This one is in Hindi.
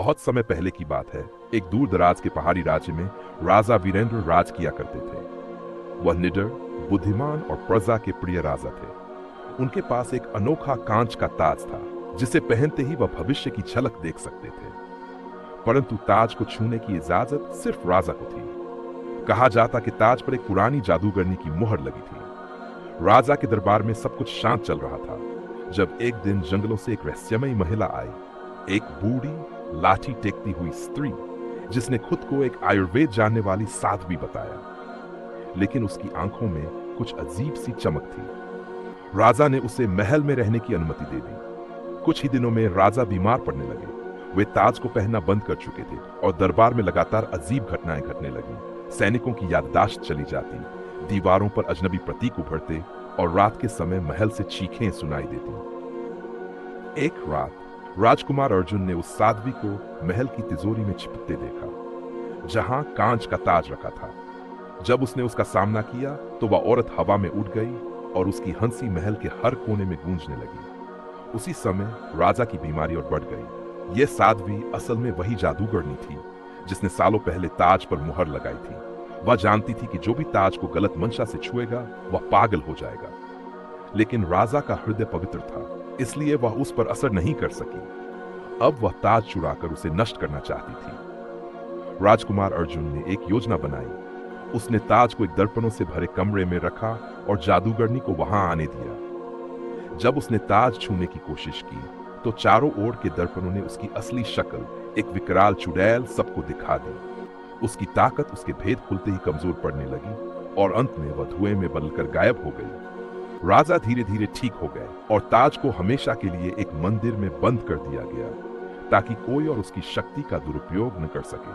बहुत समय पहले की बात है। एक दूर दराज के पहाड़ी राज्य में राजा वीरेंद्र राज किया करते थे। वह निडर, बुद्धिमान और प्रजा के प्रिय राजा थे। उनके पास एक अनोखा कांच का ताज था, जिसे पहनते ही वह भविष्य की झलक देख सकते थे। परंतु ताज को छूने की इजाजत सिर्फ राजा को थी। कहा जाता कि ताज पर एक पुरानी जादूगरनी की मुहर लगी थी। राजा के दरबार में सब कुछ शांत चल रहा था, जब एक दिन जंगलों से एक रहस्यमयी महिला आई। एक बूढ़ी, लाठी टेकती हुई स्त्री, जिसने खुद को एक आयुर्वेद जानने वाली साध्वी बताया। लेकिन उसकी आंखों में कुछ अजीब सी चमक थी। राजा ने उसे महल में रहने की अनुमति दे दी। कुछ ही दिनों में राजा बीमार पड़ने लगे। वे ताज को पहनना बंद कर चुके थे और दरबार में लगातार अजीब घटनाएं घटने लगी। सैनिकों की याददाश्त चली जाती, दीवारों पर अजनबी प्रतीक उभरते और रात के समय महल से चीखें सुनाई देती। एक रात राजकुमार अर्जुन ने उस साध्वी को महल की तिजोरी में छिपते देखा, जहां कांच का ताज रखा था। जब उसने उसका सामना किया तो वह औरत हवा में उड़ गई और उसकी हंसी महल के हर कोने में गूंजने लगी। उसी समय राजा की बीमारी और बढ़ गई। यह साध्वी असल में वही जादूगरनी थी, जिसने सालों पहले ताज पर मुहर लगाई थी। वह जानती थी कि जो भी ताज को गलत मंशा से छुएगा वह पागल हो जाएगा। लेकिन राजा का हृदय पवित्र था, इसलिए वह उस पर असर नहीं कर सकी। अब वह ताज चुराकर उसे नष्ट करना चाहती थी। राजकुमार अर्जुन ने एक योजना बनाई। उसने ताज को एक दर्पणों से भरे कमरे में रखा और जादूगरनी को वहां आने दिया। जब उसने ताज छूने की कोशिश की तो चारों ओर के दर्पणों ने उसकी असली शक्ल, एक विकराल चुड़ैल, सबको दिखा दी। उसकी ताकत उसके भेद खुलते ही कमजोर पड़ने लगी और अंत में वह धुएं में बदलकर गायब हो गई। राजा धीरे धीरे ठीक हो गए और ताज को हमेशा के लिए एक मंदिर में बंद कर दिया गया, ताकि कोई और उसकी शक्ति का दुरुपयोग न कर सके।